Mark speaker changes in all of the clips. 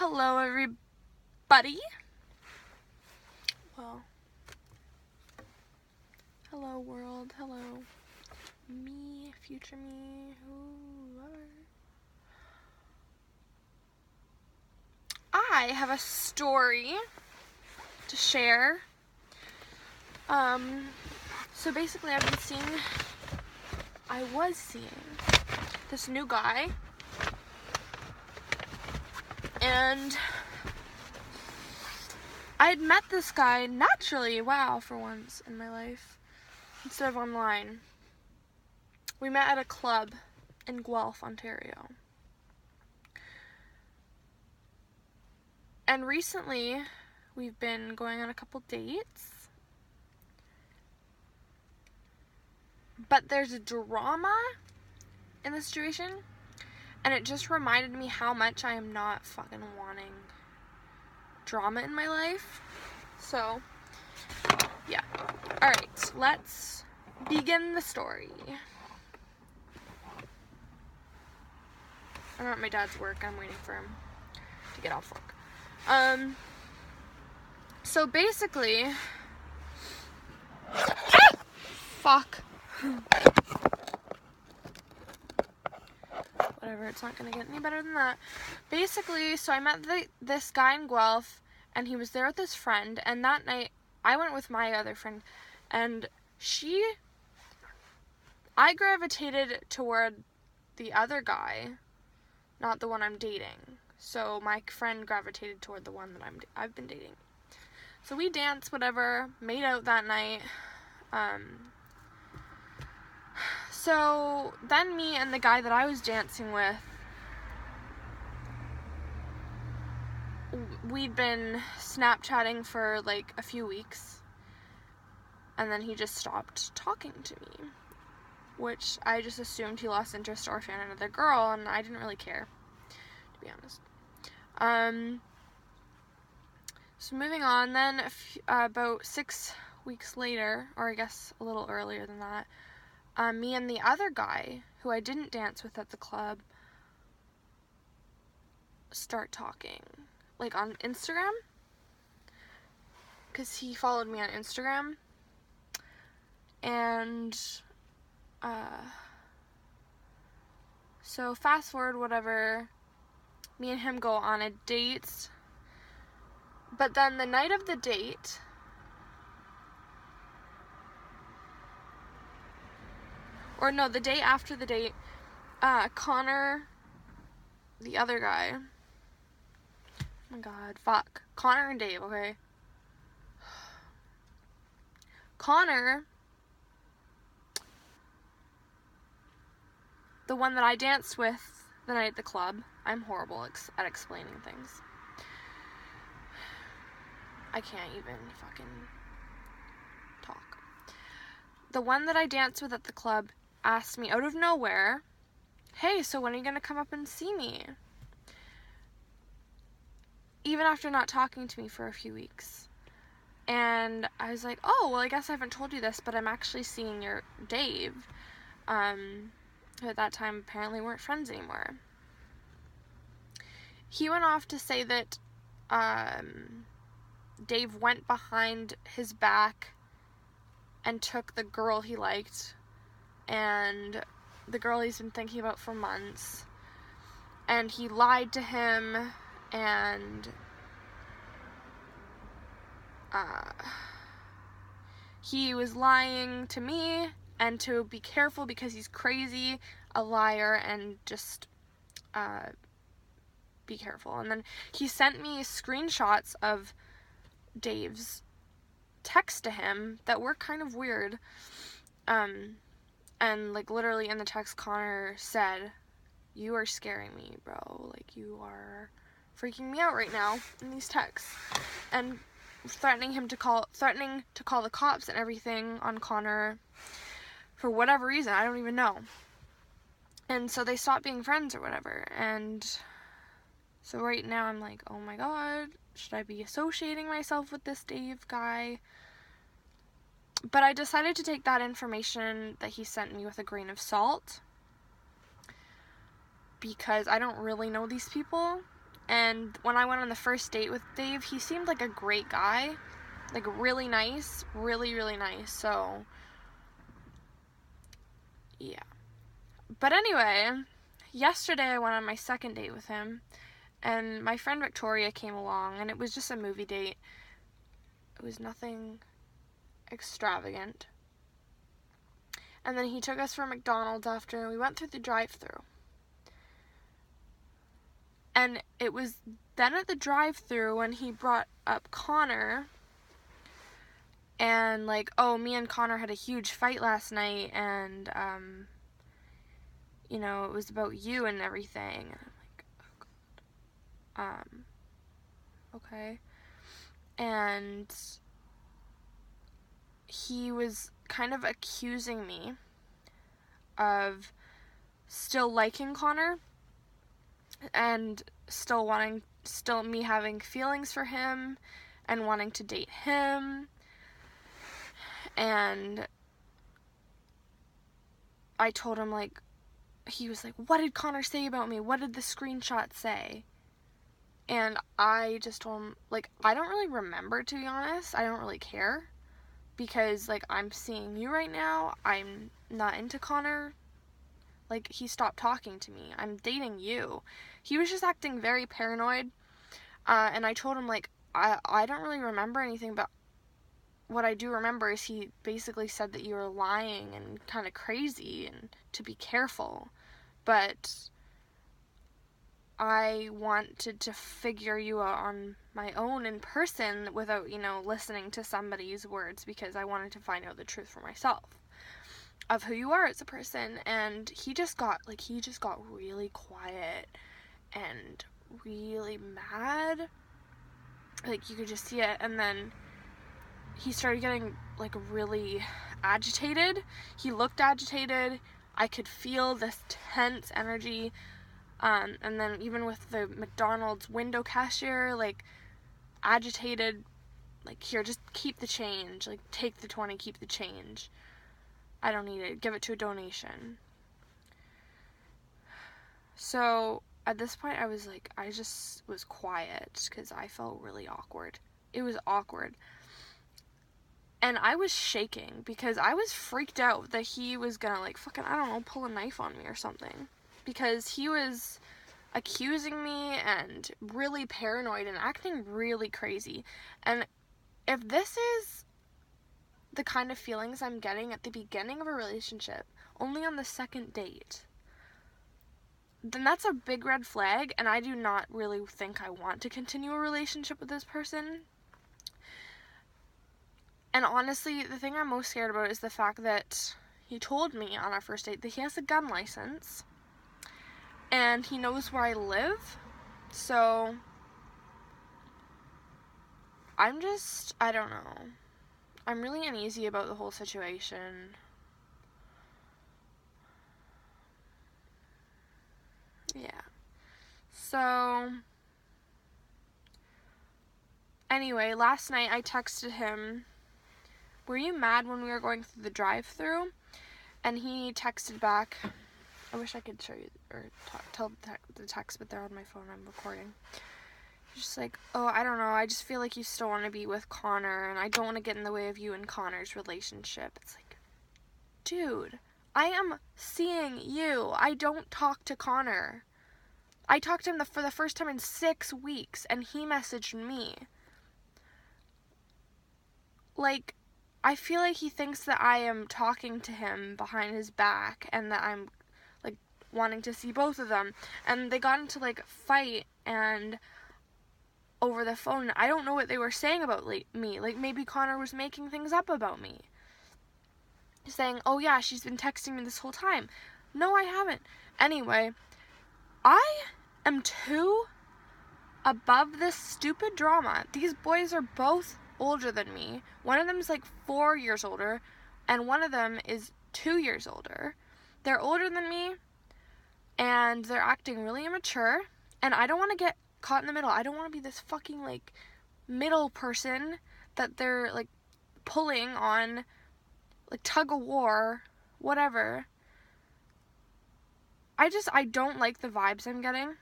Speaker 1: Hello, everybody. Well, hello, world. Hello, me, future me, whoever. I have a story to share. So basically, I was seeing this new guy, and I had met this guy naturally, for once in my life, instead of online. We met at a club in Guelph, Ontario. And recently, we've been going on a couple dates. But there's a drama in the situation, and it just reminded me how much I am not fucking wanting drama in my life. So, yeah. Alright, let's begin the story. I'm at my dad's work. I'm waiting for him to get off work. So basically, fuck. Whatever, it's not gonna get any better than that. Basically, so I met this guy in Guelph, and he was there with his friend, and that night, I went with my other friend, and I gravitated toward the other guy, not the one I'm dating. So my friend gravitated toward the one that I've been dating. So we danced, whatever, made out that night. So then me and the guy that I was dancing with, we'd been Snapchatting for like a few weeks, and then he just stopped talking to me, which I just assumed he lost interest or found another girl, and I didn't really care, to be honest. So moving on, then about 6 weeks later, or I guess a little earlier than that, me and the other guy, who I didn't dance with at the club, start talking, like on Instagram, because he followed me on Instagram, and, so fast forward, whatever, me and him go on a date, but then the night of the date, or no, the day after the date, Connor, the other guy, oh my god, fuck, Connor and Dave, okay? Connor, the one that I danced with the night at the club, I'm horrible at explaining things. I can't even fucking talk. The one that I danced with at the club asked me out of nowhere, hey, so when are you gonna come up and see me? Even after not talking to me for a few weeks. And I was like, oh, well, I guess I haven't told you this, but I'm actually seeing your Dave. Who at that time apparently weren't friends anymore. He went off to say that Dave went behind his back and took the girl he liked, and the girl he's been thinking about for months, and he lied to him, and he was lying to me, and to be careful because he's crazy, a liar, and just be careful. And then he sent me screenshots of Dave's text to him that were kind of weird, and like literally in the text, Connor said, you are scaring me, bro, like you are freaking me out right now, in these texts, and threatening to call the cops and everything on Connor for whatever reason, I don't even know. And so they stopped being friends or whatever, and so right now I'm like, oh my god, should I be associating myself with this Dave guy? But I decided to take that information that he sent me with a grain of salt, because I don't really know these people, And when I went on the first date with Dave, he seemed like a great guy. Like, really nice. Really, really nice. So, yeah. But anyway, yesterday I went on my second date with him. And my friend Victoria came along. And it was just a movie date. It was nothing extravagant. And then he took us for McDonald's after. And we went through the drive-thru. And it was then at the drive-thru when he brought up Connor. And, like, oh, me and Connor had a huge fight last night. And, you know, it was about you and everything. And I'm like, oh, God. Okay. And he was kind of accusing me of still liking Connor. And still me having feelings for him and wanting to date him. And I told him, like, he was like, what did Connor say about me? What did the screenshot say? And I just told him, like, I don't really remember, to be honest. I don't really care. Because, like, I'm seeing you right now. I'm not into Connor. Like, he stopped talking to me. I'm dating you. He was just acting very paranoid. And I told him, like, I don't really remember anything, but what I do remember is he basically said that you were lying and kind of crazy and to be careful. But I wanted to figure you out on my own in person without, you know, listening to somebody's words, because I wanted to find out the truth for myself of who you are as a person. And he just got really quiet and really mad. Like, you could just see it. And then he started getting, like, really agitated. He looked agitated. I could feel this tense energy. And then even with the McDonald's window cashier, like, agitated. Like, here, just keep the change. Like, take the 20, keep the change. I don't need it. Give it to a donation. So, at this point, I was like, I just was quiet because I felt really awkward. It was awkward. And I was shaking because I was freaked out that he was gonna, like, fucking, I don't know, pull a knife on me or something. Because he was accusing me and really paranoid and acting really crazy. And if this is the kind of feelings I'm getting at the beginning of a relationship, only on the second date, then that's a big red flag, and I do not really think I want to continue a relationship with this person. And honestly, the thing I'm most scared about is the fact that he told me on our first date that he has a gun license, and he knows where I live, so I don't know. I'm really uneasy about the whole situation. Yeah. So, anyway, last night I texted him, were you mad when we were going through the drive-thru? And he texted back, I wish I could show you, or tell the text, but they're on my phone, I'm recording. He's just like, oh, I don't know, I just feel like you still want to be with Connor, and I don't want to get in the way of you and Connor's relationship. It's like, dude, I am seeing you. I don't talk to Connor. I talked to him for the first time in 6 weeks, and he messaged me. Like, I feel like he thinks that I am talking to him behind his back, and that I'm, like, wanting to see both of them. And they got into, like, a fight, and over the phone, I don't know what they were saying about me. Like, maybe Connor was making things up about me. Saying, oh yeah, she's been texting me this whole time. No, I haven't. Anyway, I am too above this stupid drama. These boys are both older than me. One of them is like 4 years older, and one of them is 2 years older. They're older than me, and they're acting really immature, and I don't want to get caught in the middle. I don't want to be this fucking, like, middle person that they're, like, pulling on, like, tug of war, whatever. I don't like the vibes I'm getting.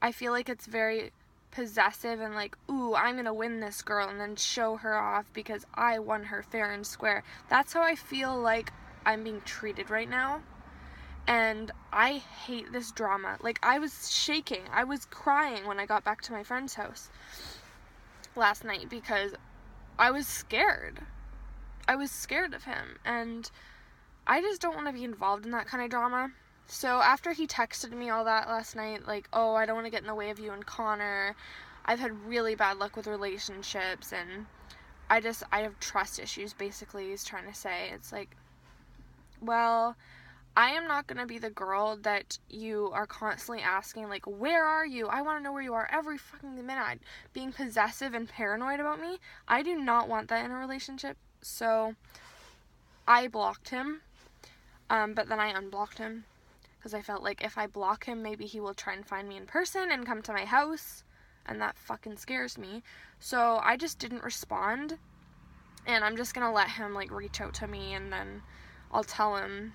Speaker 1: I feel like it's very possessive and like, ooh, I'm gonna win this girl and then show her off because I won her fair and square. That's how I feel like I'm being treated right now. And I hate this drama. Like, I was shaking. I was crying when I got back to my friend's house last night because I was scared. I was scared of him. And I just don't want to be involved in that kind of drama. So after he texted me all that last night, like, oh, I don't want to get in the way of you and Connor. I've had really bad luck with relationships, and I have trust issues, basically, he's trying to say. It's like, well, I am not going to be the girl that you are constantly asking, like, where are you? I want to know where you are every fucking minute. Being possessive and paranoid about me. I do not want that in a relationship. So I blocked him. But then I unblocked him. Because I felt like if I block him, maybe he will try and find me in person and come to my house. And that fucking scares me. So I just didn't respond. And I'm just going to let him, like, reach out to me. And then I'll tell him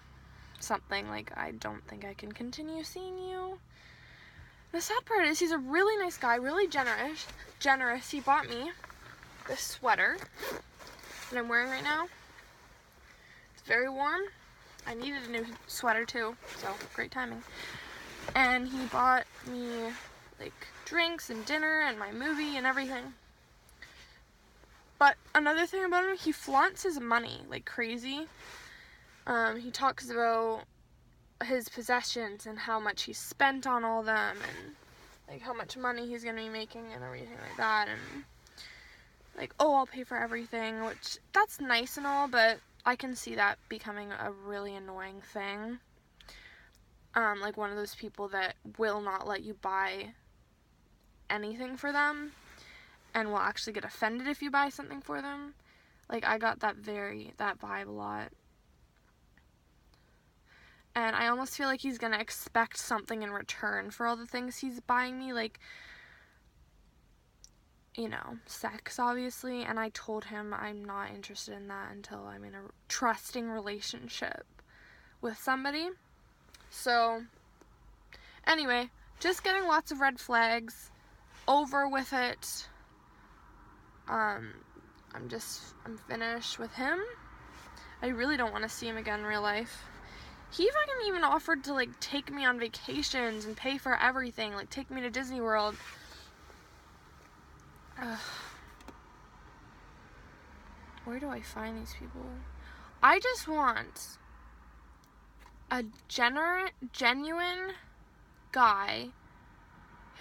Speaker 1: something like, I don't think I can continue seeing you. The sad part is he's a really nice guy, really generous. He bought me this sweater that I'm wearing right now. It's very warm. I needed a new sweater too, so great timing. And he bought me like drinks and dinner and my movie and everything. But another thing about him, he flaunts his money like crazy. He talks about his possessions and how much he spent on all of them and like how much money he's gonna be making and everything like that, and like, oh, I'll pay for everything, which that's nice and all, but I can see that becoming a really annoying thing. Like one of those people that will not let you buy anything for them and will actually get offended if you buy something for them. Like, I got that vibe a lot. And I almost feel like he's gonna expect something in return for all the things he's buying me, like, you know, sex, obviously. And I told him I'm not interested in that until I'm in a trusting relationship with somebody. So, anyway, just getting lots of red flags. Over with it. I'm finished with him. I really don't want to see him again in real life. He fucking even offered to, like, take me on vacations and pay for everything. Like, take me to Disney World. Ugh. Where do I find these people? I just want a genuine guy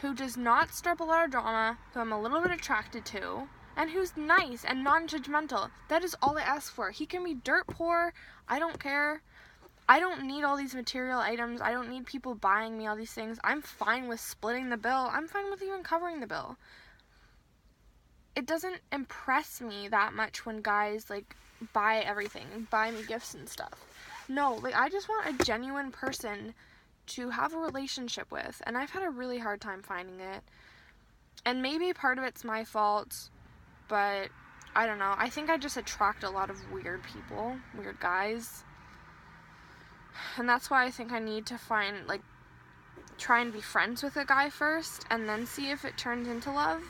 Speaker 1: who does not stir up a lot of drama, who I'm a little bit attracted to, and who's nice and non-judgmental. That is all I ask for. He can be dirt poor. I don't care. I don't need all these material items. I don't need people buying me all these things. I'm fine with splitting the bill. I'm fine with even covering the bill. It doesn't impress me that much when guys, like, buy everything, buy me gifts and stuff. No, like, I just want a genuine person to have a relationship with, and I've had a really hard time finding it. And maybe part of it's my fault, but I don't know. I think I just attract a lot of weird people, weird guys. And that's why I think I need to find, like, try and be friends with a guy first, and then see if it turns into love.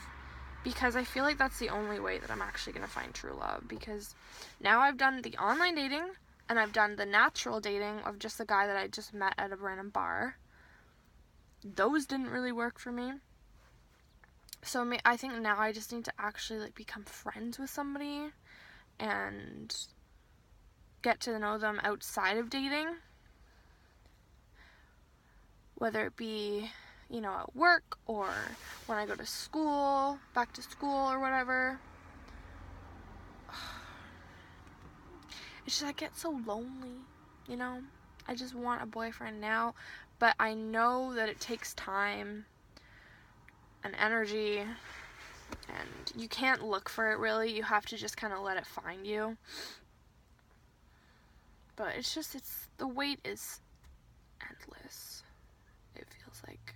Speaker 1: Because I feel like that's the only way that I'm actually going to find true love. Because now I've done the online dating, and I've done the natural dating of just the guy that I just met at a random bar. Those didn't really work for me. So I think now I just need to actually, like, become friends with somebody and get to know them outside of dating. Whether it be, you know, at work or when I go to school, back to school or whatever. It's just I get so lonely, you know? I just want a boyfriend now, but I know that it takes time and energy, and you can't look for it really. You have to just kind of let it find you. But the wait is endless. It feels like.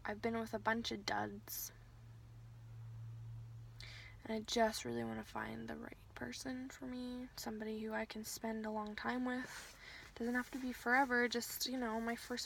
Speaker 1: I've been with a bunch of duds. And I just really want to find the right person for me. Somebody who I can spend a long time with. Doesn't have to be forever, just, you know, my first